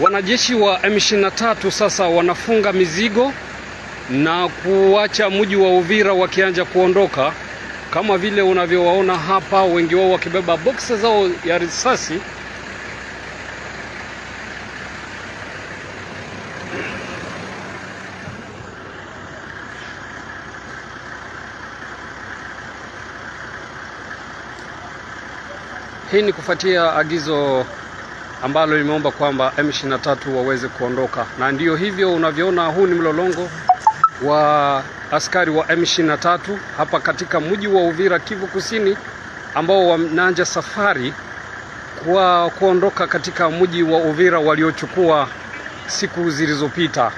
Wanajeshi wa M23 sasa wanafunga mizigo na kuacha mji wa Uvira wakianza kuondoka, kama vile unavyowaona hapa, wengi wao wakibeba boksi zao ya risasi. Hii ni kufuatia agizo ambalo limeomba kwamba M23 waweze kuondoka, na ndiyo hivyo unavyoona, huu ni mlolongo wa askari wa M23 hapa katika mji wa Uvira, Kivu Kusini, ambao wanaanza safari kwa kuondoka katika mji wa Uvira waliochukua siku zilizopita.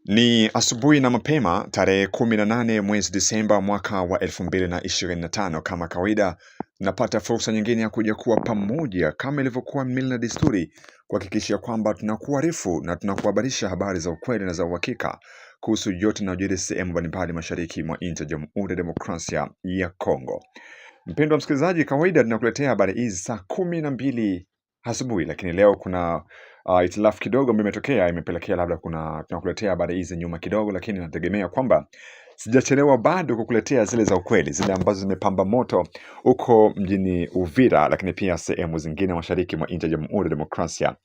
Ni asubuhi na mapema tarehe 18 mwezi Disemba mwaka wa 2025. Kama kawaida, napata fursa nyingine ya kuja kuwa pamoja kama ilivyokuwa mila na desturi, kuhakikisha kwamba tunakuarifu na tunakuhabarisha habari za ukweli na za uhakika kuhusu yote yanayojiri sehemu mbalimbali mashariki mwa nchi ya Jamhuri ya Demokrasia ya Kongo. Mpendwa msikilizaji, kawaida tunakuletea habari hizi saa 12 asubuhi, lakini leo kuna itilafu kidogo ambayo imetokea, imepelekea labda tunakuletea habari hizi nyuma kidogo, lakini nategemea kwamba sijachelewa bado kukuletea zile za ukweli, zile ambazo zimepamba moto huko mjini Uvira, lakini pia sehemu zingine mashariki mwa nchi ya Jamhuri ya Demokrasia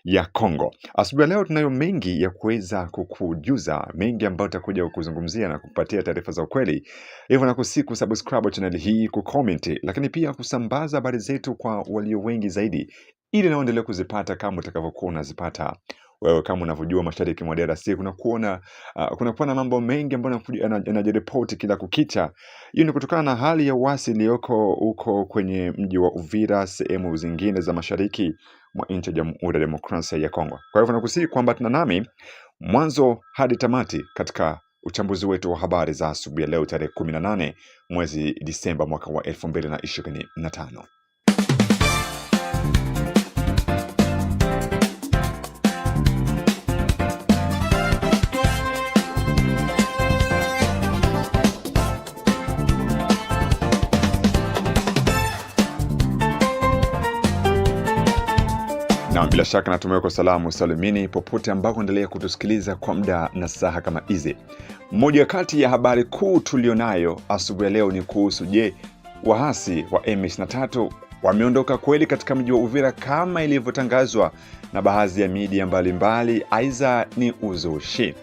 ya Kongo. Asubuhi leo tunayo mengi ya kuweza kukujuza, mengi ambayo tutakuja kuzungumzia na kupatia taarifa za ukweli. Hivyo nakusihi kusubscribe channel hii, kucomment, lakini pia kusambaza habari zetu kwa walio wengi zaidi, ili naendelee kuzipata kama utakavyokuwa unazipata wewe. Kama unavyojua, mashariki mwa DRC kunakuwa na mambo mengi ambayo yanajiripoti kila kukicha. Hiyo ni kutokana na hali ya uasi iliyoko huko kwenye mji wa Uvira, sehemu zingine za mashariki mwa nchi ya Jamhuri ya Demokrasia ya Kongo. Kwa hivyo nakusihi kwamba tuna nami mwanzo hadi tamati katika uchambuzi wetu wa habari za asubuhi leo tarehe 18 mwezi Disemba mwaka wa 2025. Na bila shaka natumai kwa salamu salimini popote ambako endelea kutusikiliza kwa muda na saha kama hizi. Moja kati ya habari kuu tulionayo asubuhi leo ni kuhusu, je, waasi wa M23 wameondoka kweli katika mji wa Uvira kama ilivyotangazwa na baadhi ya media mbalimbali, aidha ni uzushi?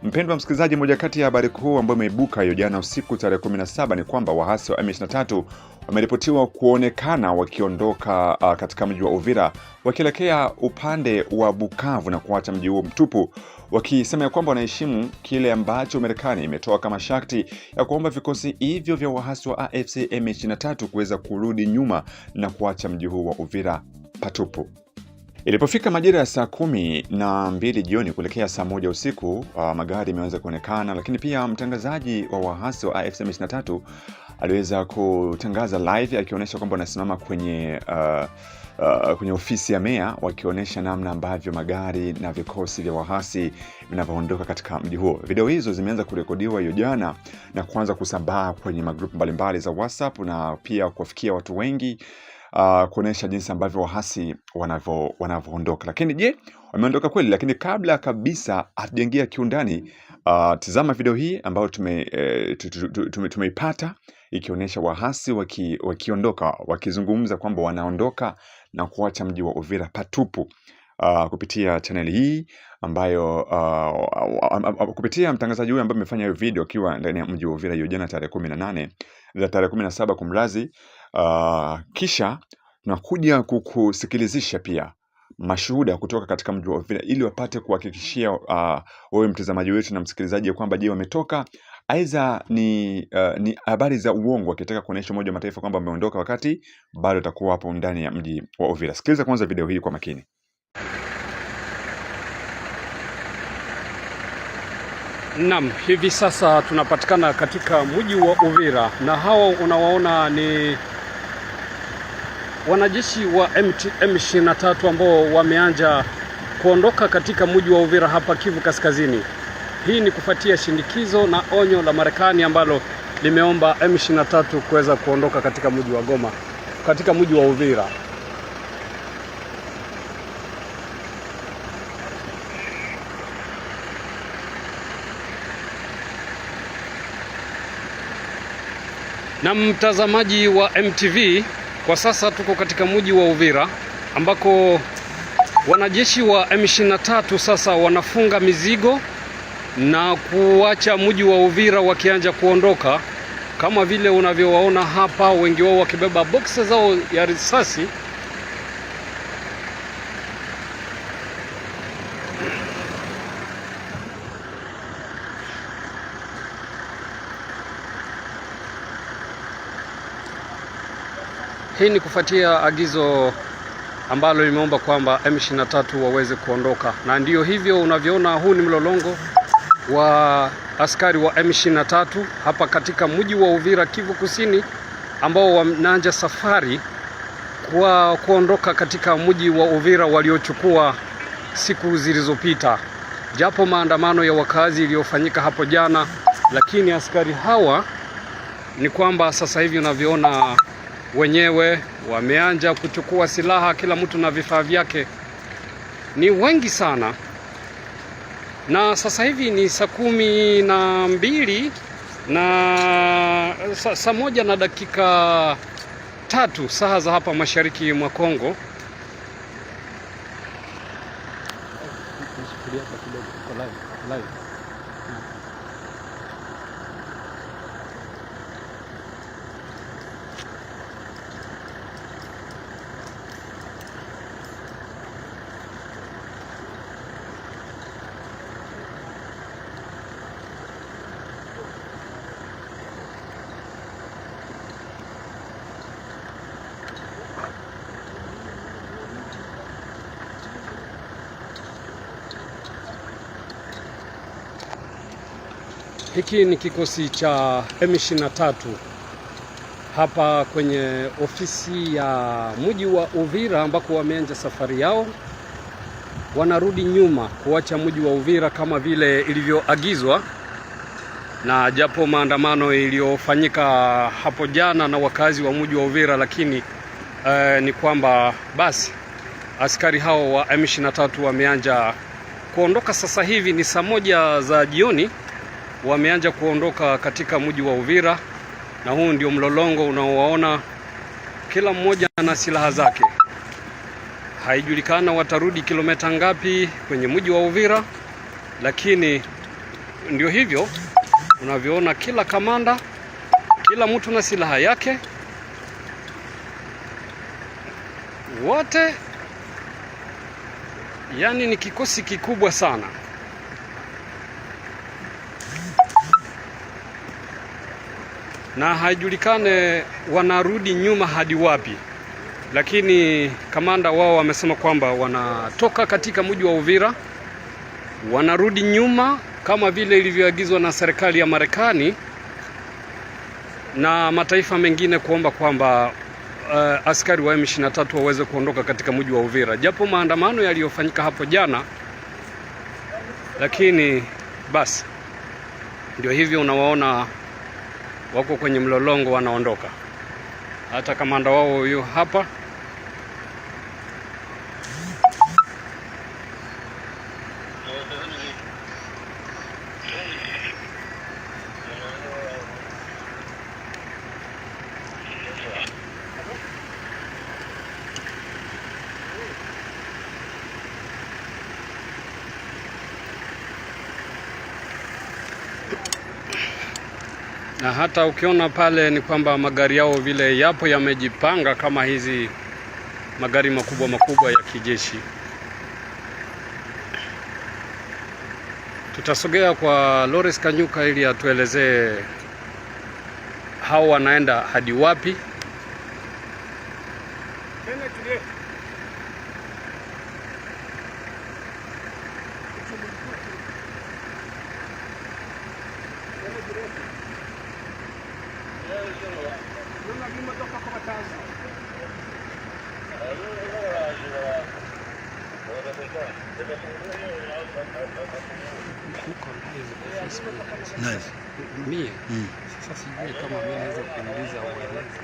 Mpendwa msikilizaji, moja kati ya habari kuu ambayo imeibuka hiyo jana usiku tarehe 17 ni kwamba waasi wa M23 wameripotiwa kuonekana wakiondoka katika mji wa Uvira wakielekea upande wa Bukavu na kuacha mji huo mtupu, wakisema kwamba wanaheshimu kile ambacho Marekani imetoa kama sharti ya kuomba vikosi hivyo vya waasi wa AFC M23 kuweza kurudi nyuma na kuacha mji huo wa Uvira patupu. Ilipofika majira ya saa 12 jioni kuelekea saa 1 usiku, magari yameanza kuonekana, lakini pia mtangazaji wa waasi wa AFC M23 aliweza kutangaza live akionyesha kwamba anasimama kwenye ofisi ya meya, wakionyesha namna ambavyo magari na vikosi vya waasi vinavyoondoka katika mji huo. Video hizo zimeanza kurekodiwa hiyo jana na kuanza kusambaa kwenye magrupu mbalimbali za WhatsApp na pia kuwafikia watu wengi, kuonesha jinsi ambavyo waasi wanavyoondoka. Lakini je, wameondoka kweli? Lakini kabla kabisa hatujaingia kiundani, tazama video hii ambayo tumeipata ikionyesha waasi wakiondoka, wakizungumza kwamba wanaondoka na kuacha mji wa Uvira patupu, kupitia channel hii ambayo kupitia mtangazaji huyu ambaye amefanya hiyo video akiwa ndani ya mji wa Uvira hiyo jana tarehe 18 na tarehe 17 kumrazi. Kisha tunakuja kukusikilizisha pia mashuhuda kutoka katika mji wa Uvira ili wapate kuhakikishia wewe mtazamaji wetu na msikilizaji kwamba je, wametoka aidha ni habari za uongo, wakitaka kuonesha Umoja wa Mataifa kwamba wameondoka wakati bado atakuwa hapo ndani ya mji wa Uvira. Sikiliza kwanza video hii kwa makini. Naam, hivi sasa tunapatikana katika mji wa Uvira, na hao unawaona ni wanajeshi wa M23 ambao wameanza kuondoka katika mji wa Uvira hapa Kivu Kaskazini. Hii ni kufuatia shindikizo na onyo la Marekani ambalo limeomba M23 kuweza kuondoka katika mji wa Goma, katika mji wa Uvira. Na mtazamaji wa MTV, kwa sasa tuko katika mji wa Uvira ambako wanajeshi wa M23 sasa wanafunga mizigo na kuacha mji wa Uvira wakianza kuondoka, kama vile unavyowaona hapa, wengi wao wakibeba boksi zao ya risasi. Hii ni kufuatia agizo ambalo limeomba kwamba M23 waweze kuondoka, na ndiyo hivyo unavyoona, huu ni mlolongo wa askari wa M23 hapa katika mji wa Uvira, Kivu Kusini, ambao wanaanza safari kwa kuondoka katika mji wa Uvira waliochukua siku zilizopita, japo maandamano ya wakazi iliyofanyika hapo jana. Lakini askari hawa ni kwamba sasa hivi unavyoona wenyewe wameanza kuchukua silaha, kila mtu na vifaa vyake, ni wengi sana. Na sasa hivi ni saa 12 na saa 1 na dakika 3 saa za hapa mashariki mwa Kongo. Hiki ni kikosi cha M23 hapa kwenye ofisi ya mji wa Uvira ambako wameanza safari yao. Wanarudi nyuma kuacha mji wa Uvira kama vile ilivyoagizwa, na japo maandamano iliyofanyika hapo jana na wakazi wa mji wa Uvira, lakini ni kwamba basi askari hao wa M23 wameanza kuondoka. Sasa hivi ni saa 1 za jioni, wameanza kuondoka katika mji wa Uvira, na huu ndio mlolongo unaowaona, kila mmoja na silaha zake. Haijulikana watarudi kilomita ngapi kwenye mji wa Uvira, lakini ndio hivyo unavyoona, kila kamanda, kila mtu na silaha yake, wote, yani ni kikosi kikubwa sana. Na haijulikane wanarudi nyuma hadi wapi, lakini kamanda wao wamesema kwamba wanatoka katika mji wa Uvira, wanarudi nyuma kama vile ilivyoagizwa na serikali ya Marekani na mataifa mengine kuomba kwamba askari wa M23 waweze kuondoka katika mji wa Uvira, japo maandamano yaliyofanyika hapo jana. Lakini basi ndio hivyo unawaona wako kwenye mlolongo wanaondoka. Hata kamanda wao huyo hapa. Na hata ukiona pale ni kwamba magari yao vile yapo yamejipanga kama hizi magari makubwa ya kijeshi. Tutasogea kwa Lawrence Kanyuka ili atuelezee hao wanaenda hadi wapi. Nice. Mie sasa sijui kama mimi naweza kuuliza au ueleze.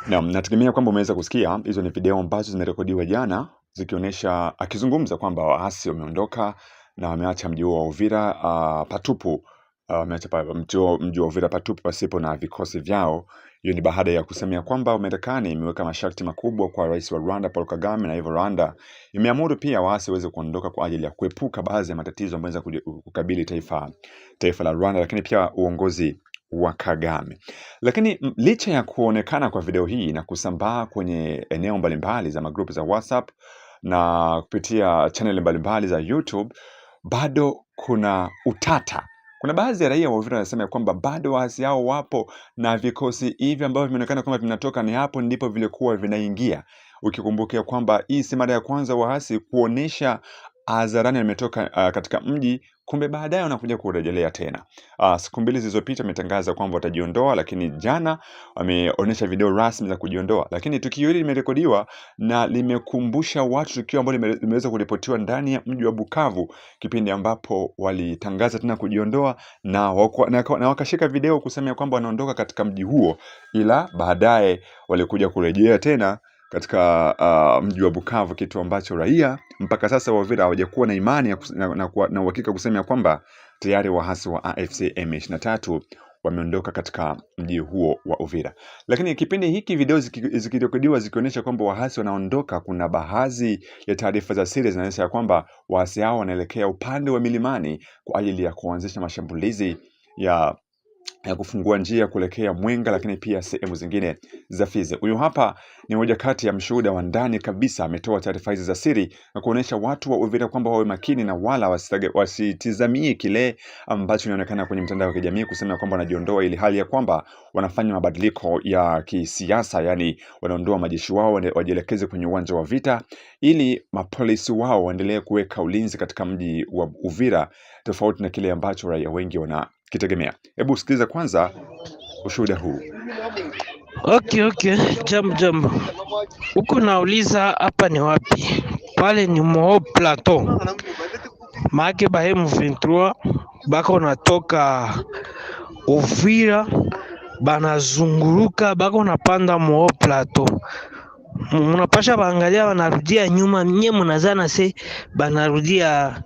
Naam, nategemea kwamba umeweza kusikia hizo ni video ambazo zimerekodiwa jana zikionyesha akizungumza kwamba waasi wameondoka na wameacha mji wa Uvira patupu, wameacha mji wa Uvira patupu pasipo na vikosi vyao. Hiyo ni baada ya kusemea kwamba Marekani imeweka masharti makubwa kwa rais wa Rwanda Paul Kagame, na hivyo Rwanda imeamuru pia waasi waweze kuondoka kwa ajili ya kuepuka baadhi ya matatizo ambayo yanaweza kukabili taifa la Rwanda, lakini pia uongozi wa Kagame. Lakini licha ya kuonekana kwa video hii na kusambaa kwenye eneo mbalimbali za magrupu za WhatsApp na kupitia channel mbalimbali za YouTube, bado kuna utata. Kuna baadhi ya raia wa Uvira wanasema kwamba bado waasi hao wapo na vikosi hivi ambavyo vimeonekana kwamba vinatoka ni hapo ndipo vilikuwa vinaingia. Ukikumbukia kwamba hii si mara ya kwanza waasi kuonesha hadharani wametoka katika mji, kumbe baadaye wanakuja kurejelea tena. Siku mbili zilizopita wametangaza kwamba watajiondoa, lakini jana wameonyesha video rasmi za kujiondoa. Lakini tukio hili limerekodiwa na limekumbusha watu tukio ambalo limeweza kuripotiwa ndani ya mji wa Bukavu kipindi ambapo walitangaza tena kujiondoa na wakashika video kusema kwamba wanaondoka katika mji huo, ila baadaye walikuja kurejea tena katika mji wa Bukavu, kitu ambacho raia mpaka sasa wa Uvira hawajakuwa na imani na uhakika kusema kwamba tayari waasi wa AFC M23 wameondoka katika mji huo wa Uvira. Lakini kipindi hiki video zikirekodiwa zikionyesha kwamba waasi wanaondoka, kuna baadhi ya taarifa za siri zinaonyesha kwamba waasi hao wanaelekea upande wa milimani kwa ajili ya kuanzisha mashambulizi ya kufungua njia kuelekea Mwenga, lakini pia sehemu zingine za Fizi. Huyu hapa ni moja kati ya mshuhuda wa ndani kabisa, ametoa taarifa hizi za siri na kuonesha watu wa Uvira kwamba wawe makini na wala wasitizamie kile ambacho inaonekana kwenye mtandao wa kijamii kusema kwamba wanajiondoa, ili hali ya kwamba wanafanya mabadiliko ya kisiasa, yani wanaondoa majeshi wao wajielekeze kwenye uwanja wa vita ili mapolisi wao waendelee kuweka ulinzi katika mji wa Uvira, tofauti na kile ambacho raia wengi wanakitegemea. Hebu sikiliza kwanza ushuhuda huu. Okay. Jambo. Huko nauliza hapa ni wapi? Pale ni Moho Plateau. Maake ba M23 bako natoka Uvira banazunguruka bako napanda Moho Plateau. Munapasha baangalia wanarudia nyuma, nye munazana se banarudia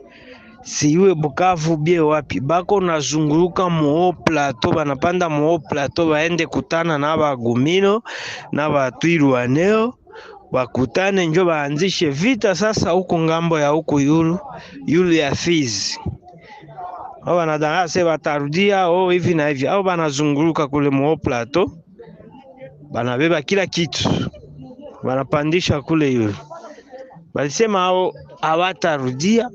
siwe Bukavu bie wapi, bako nazunguruka Moho Plateau, banapanda Moho Plateau baende kutana na bagumino na batwirwaneo, bakutane njo baanzishe vita sasa huko ngambo ya huko yulu ya Fizi. Hao wanadanga se batarudia hivi na hivi, hao banazunguruka kule Moho Plateau, banabeba kila kitu banapandisha kule yulu. Balisema hao hawatarudia,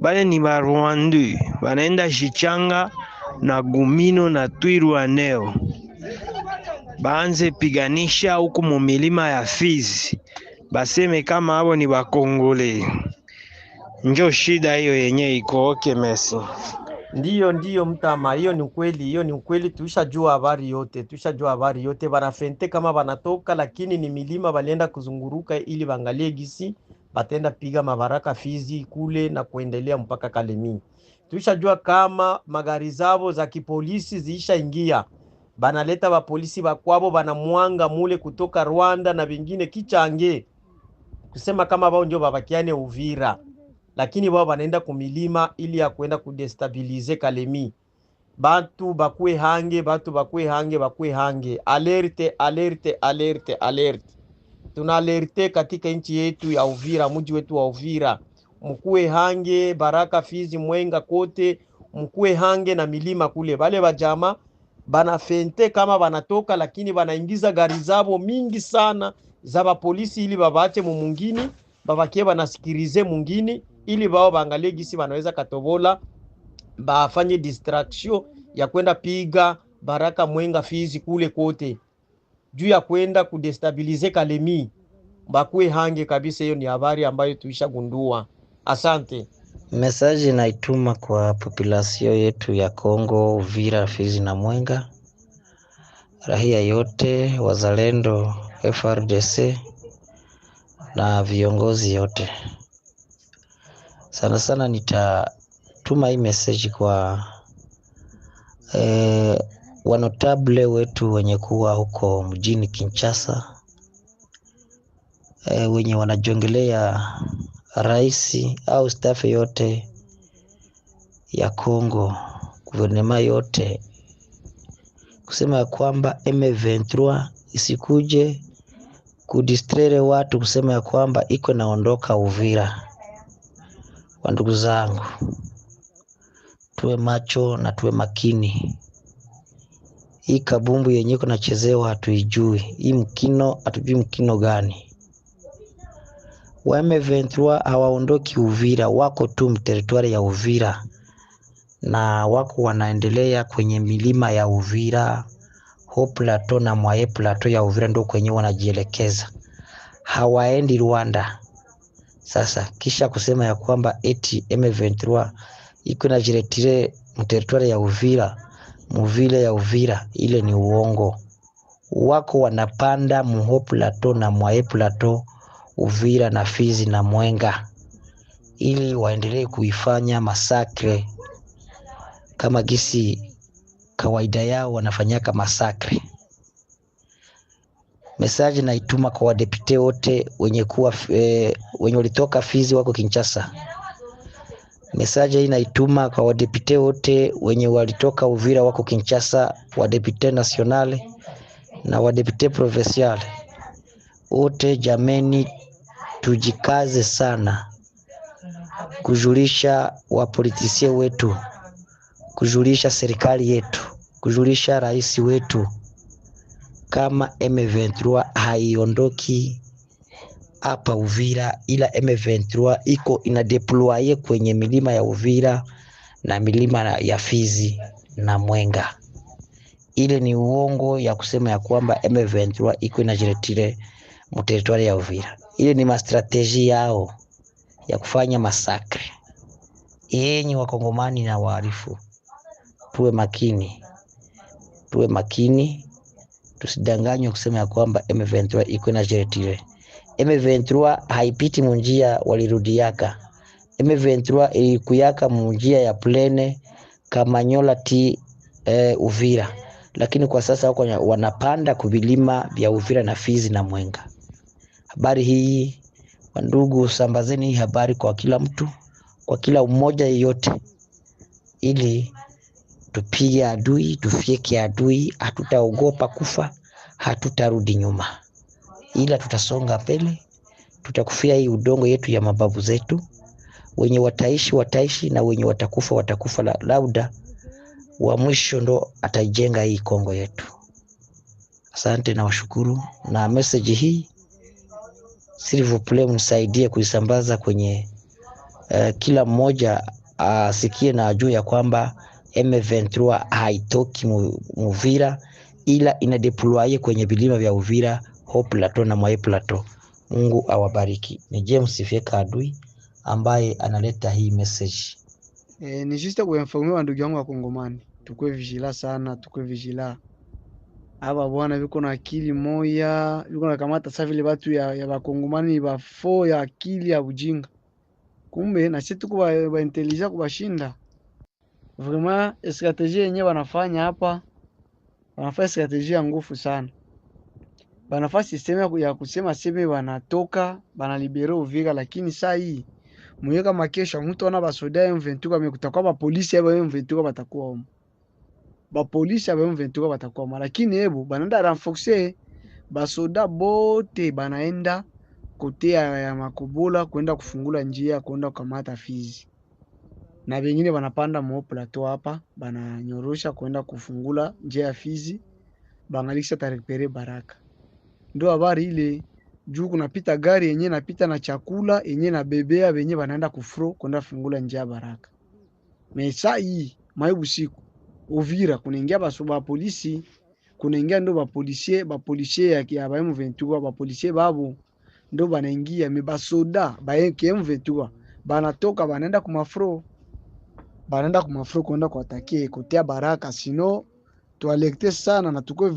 bale ni ba Rwanda banaenda Shichanga na Gumino na Twirwaneo, baanze piganisha huko mu milima ya Fizi, baseme kama hao ni Bakongole. Njo shida hiyo yenye iko. Okay, merci. Ndiyo mtama, hiyo ni ukweli, tushajua habari yote, banafente kama banatoka, lakini ni milima balienda kuzunguruka ili bangalie gisi batenda piga mabaraka Fizi kule na kuendelea mpaka Kalemi. Tushajua kama magari zao za kipolisi ziisha ingia, banaleta ba polisi bakwabo banamwanga mule kutoka Rwanda na vingine kichange kusema kama bao ndio babakiane Uvira, lakini wao wanaenda kumilima ili ya kwenda kudestabilize Kalemi. Batu bakwe hange. Alerte. Tuna alerte katika nchi yetu ya Uvira, mji wetu wa Uvira. Mkuwe hange, Baraka, Fizi, Mwenga kote, mkuwe hange na milima kule. Bale bajama banafente kama banatoka, lakini banaingiza gari zabo mingi sana za ba polisi ili babache mungini, babakie banasikirize mungini ili bao baangalie gisi banaweza katobola, bafanye distraction ya kwenda piga Baraka, Mwenga, Fizi kule kote, juu ya kwenda kudestabilize Kalemi. Bakwe hange kabisa. Hiyo ni habari ambayo tuishagundua. Asante. Message naituma kwa population yetu ya Kongo, Uvira, Fizi na Mwenga, rahia yote, wazalendo, FRDC na viongozi yote. Sana nitatuma hii message kwa wanotable wetu wenye kuwa huko mjini Kinshasa, wenye wanajongelea rais au staff yote ya Kongo, guvernema yote, kusema ya kwamba M23 isikuje kudistraire watu, kusema ya kwamba iko naondoka Uvira. Kwa ndugu zangu, tuwe macho na tuwe makini. Hii kabumbu yenye iko nachezewa hatuijui. Hii mkino hatujui mkino gani. Wa M23 hawaondoki Uvira, wako tu mteritwari ya Uvira na wako wanaendelea kwenye milima ya Uvira, Haut Plateau na Moyen Plateau ya Uvira ndio kwenye wanajielekeza. Hawaendi Rwanda. Sasa kisha kusema ya kwamba eti M23 iko na jiretire mteritwari ya Uvira, muvile ya Uvira, ile ni uongo. Wako wanapanda Haut Plateau na Moyen Plateau, Uvira na Fizi na Mwenga, ili waendelee kuifanya masakre kama gisi kawaida yao wanafanyaka masakre. Message naituma kwa wadepute wote wenye kuwa wenye walitoka Fizi wako Kinshasa. Message hii naituma kwa wadepute wote wenye walitoka Uvira wako Kinshasa, wadepute nationale na wadepute provincial wote. Jameni, tujikaze sana kujulisha wapolitisie wetu, kujulisha serikali yetu, kujulisha rais wetu kama M23 haiondoki hapa Uvira, ila M23 iko inadeploye kwenye milima ya Uvira na milima ya Fizi na Mwenga. Ile ni uongo ya kusema ya kwamba M23 iko inajiretire mteritwari ya Uvira. Ile ni mastrateji yao ya kufanya masakre. Yenyi wakongomani na waarifu, tuwe makini, tusidanganywe kusema ya kwamba M23 iko inajiretire. M23 haipiti munjia walirudiaka. M23 ilikuyaka munjia ya plene Kamanyola Uvira, lakini kwa sasa wako wanapanda kuvilima vya Uvira na Fizi na Mwenga. Habari hii wandugu, sambazeni hii habari kwa kila mtu, kwa kila umoja yeyote, ili tupige adui, tufieke adui. Hatutaogopa kufa, hatutarudi nyuma, ila tutasonga mbele. Tutakufia hii udongo yetu ya mababu zetu. Wenye wataishi na wenye watakufa lauda wa mwisho ndo ataijenga hii Kongo yetu. Asante na washukuru, na message hii s'il vous plaît mnisaidie kuisambaza kwenye kila mmoja asikie na ajue ya kwamba M23 haitoki Uvira, ila inadeploye kwenye vilima vya Uvira, Haut Plateau na Moyen Plateau. Mungu awabariki. Ni James Fieka Adui ambaye analeta hii message. Ni juste kuinformer wa ndugu yangu wa Kongomani, tukue vigila sana, tukue vigila. Aba bwana biko na akili moya, biko na kamata sasa vile watu ya Bakongomani bafo ya akili ya ujinga. Kumbe na sisi tuko ba intelligent kubashinda. Vraiment strategie yenyewe wanafanya hapa, wanafanya strategie ya nguvu sana. Banafanya system ya kusema sema wanatoka, banalibere Uvira, lakini saa hii mwenye kama kesho mtu ana basoda M23 amekutakuwa ba polisi ya M23 batakuwa huko. Ba polisi ya M23 batakuwa huko, lakini hebu banaenda renforcer basoda bote, banaenda kotea ya Makobola kwenda kufungula njia kwenda kukamata Fizi. Na wengine banapanda Haut Plateau hapa, bananyorosha kwenda kufungula njia ya Fizi, bangalisha tarekpere Baraka. Ndio habari ile juu kunapita gari yenye napita na chakula yenye na bebea wenye wanaenda kufro kwenda fungula njia ya Baraka. Mesa hii maibu siku Uvira kunaingia basoba polisi, kunaingia ndo ba policier ya M23, ba policier babo ndo banaingia, mebasoda ba M23 banatoka banaenda kumafro, kwenda kuatakia kotea Baraka. Sino tualekte sana na tukue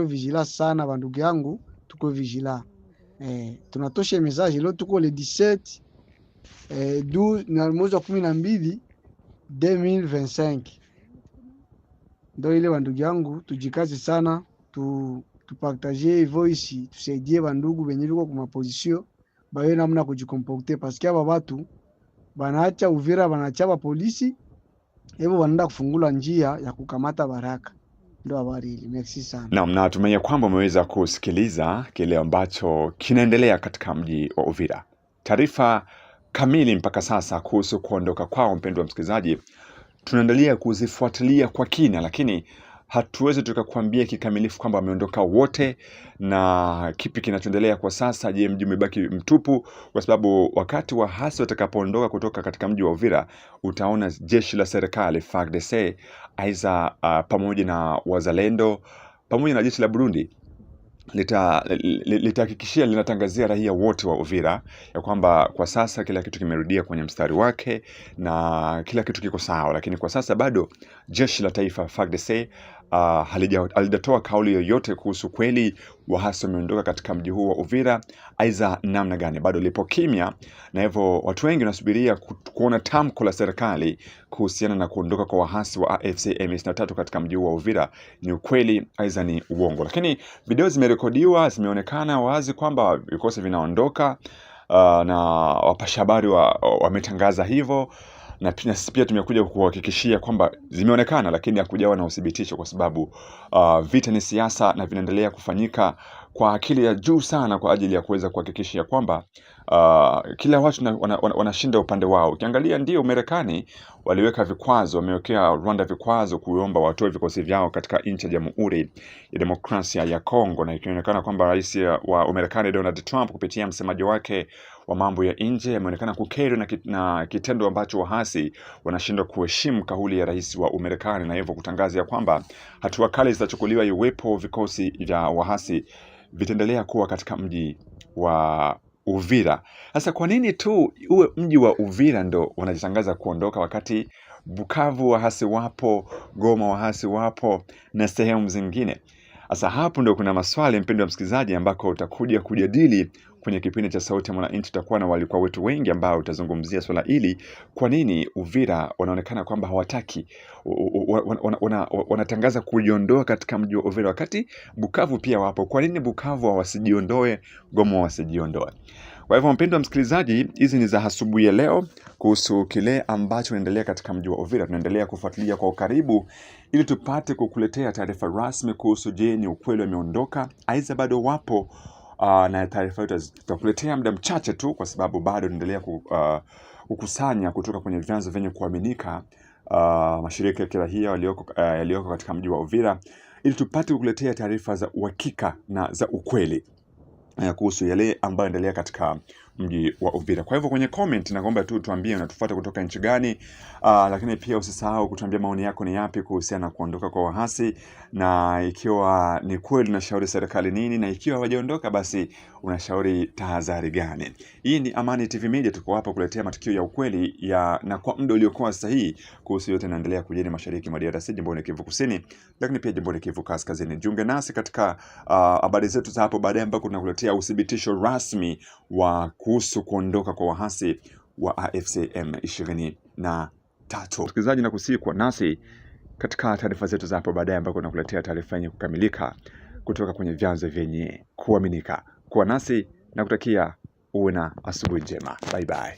vigila sana bandugu yangu, tukue vigila. Tunatosha message leo, tuko le 17 12 na mwezi wa 12 2025. Ndio ile bandugu yangu, tujikaze sana, tupartager voice, tusaidie bandugu benye biko kuma position bawe namna kujikomporter, parce que aba watu banaacha Uvira, banaacha ba polisi, hebo wanaenda kufungula njia ya kukamata Baraka. Ndio habari hili. Merci sana. Naam, natumai kwamba umeweza kusikiliza kile ambacho kinaendelea katika mji wa Uvira. Taarifa kamili mpaka sasa kuhusu kuondoka kwao, mpendwa msikilizaji, tunaendelea kuzifuatilia kwa kina, lakini hatuwezi tukakwambia kikamilifu kwamba wameondoka wote na kipi kinachoendelea kwa sasa. Je, mji umebaki mtupu? Kwa sababu wakati waasi watakapoondoka kutoka katika mji wa Uvira, utaona jeshi la serikali FARDC aidha pamoja na wazalendo pamoja na jeshi la Burundi litahakikishia linatangazia raia wote wa Uvira ya kwamba kwa sasa kila kitu kimerudia kwenye mstari wake na kila kitu kiko sawa. Lakini kwa sasa bado jeshi la taifa FARDC halijatoa kauli yoyote kuhusu kweli waasi wameondoka katika mji huu wa Uvira aidha namna gani. Bado lipo kimya, na hivyo watu wengi wanasubiria kuona tamko la serikali kuhusiana na kuondoka kwa waasi wa AFC M23 katika mji huu wa Uvira ni ukweli aidha ni uongo. Lakini video zimerekodiwa, zimeonekana wazi kwamba vikosi vinaondoka na wapasha habari wametangaza hivyo, na pia tumekuja kuhakikishia kwamba zimeonekana, lakini hakujawa na uthibitisho, kwa sababu vita ni siasa na vinaendelea kufanyika kwa akili ya juu sana kwa ajili ya kuweza kuhakikisha kwamba kila watu wanashinda upande wao. Ukiangalia ndio Marekani waliweka vikwazo, wamewekea Rwanda vikwazo kuomba watoe vikosi vyao katika nchi ya Jamhuri ya Demokrasia ya Kongo, na ikionekana kwamba rais wa Marekani Donald Trump kupitia msemaji wake wa mambo ya nje ameonekana kukeri na kitendo ambacho waasi wanashindwa kuheshimu kauli ya rais wa Marekani, na hivyo kutangaza kwamba hatua kali zitachukuliwa iwepo vikosi vya waasi vitaendelea kuwa katika mji wa Uvira. Sasa kwa nini tu uwe mji wa Uvira ndo wanajitangaza kuondoka, wakati Bukavu waasi wapo, Goma waasi wapo na sehemu zingine? Sasa hapo ndio kuna maswali, mpendwa msikilizaji, ambako utakuja kujadili kwenye kipindi cha Sauti ya Mwananchi. Tutakuwa na walikuwa wetu wengi ambao utazungumzia swala hili. Kwa nini Uvira wanaonekana kwamba hawataki, wanatangaza kujiondoa katika mji wa Uvira, wakati Bukavu pia wapo? Kwa nini Bukavu wasijiondoe, Goma wasijiondoe? Kwa hivyo mpendwa msikilizaji, hizi ni za asubuhi ya leo kuhusu kile ambacho kinaendelea katika mji wa Uvira. Tunaendelea kufuatilia kwa ukaribu ili tupate kukuletea taarifa rasmi kuhusu, je, ni ukweli wameondoka aidha bado wapo. Na taarifa hiyo tutakuletea muda mchache tu, kwa sababu bado tunaendelea kukusanya kutoka kwenye vyanzo vyenye kuaminika, mashirika ya kiraia yaliyoko katika mji wa Uvira, ili tupate kukuletea taarifa za uhakika na za ukweli kuhusu yale ambayo yanaendelea katika mji wa Uvira. Kwa hivyo kwenye comment naomba tu tuambie unatufuata kutoka nchi gani, lakini pia usisahau kutuambia maoni yako ni yapi kuhusiana na kuondoka kwa waasi, na ikiwa ni kweli unashauri serikali nini, na ikiwa hawajaondoka basi unashauri tahadhari gani. Hii ni Amani TV Media, tuko hapa kuletea matukio ya ukweli na kwa muda uliokuwa sahihi kuhusu yote yanaendelea kujeni mashariki mwa DRC, jimboni Kivu Kusini, lakini pia jimboni Kivu Kaskazini. Jiunge nasi katika habari zetu za hapo baadaye, ambako tunakuletea uthibitisho rasmi wa kuhusu kuondoka kwa waasi wa AFC M23. Msikilizaji, na kusihi kwa nasi katika taarifa zetu za hapo baadaye, ambako tunakuletea taarifa yenye kukamilika kutoka kwenye vyanzo vyenye kuaminika. Kwa nasi na kutakia uwe na asubuhi njema. Bye bye.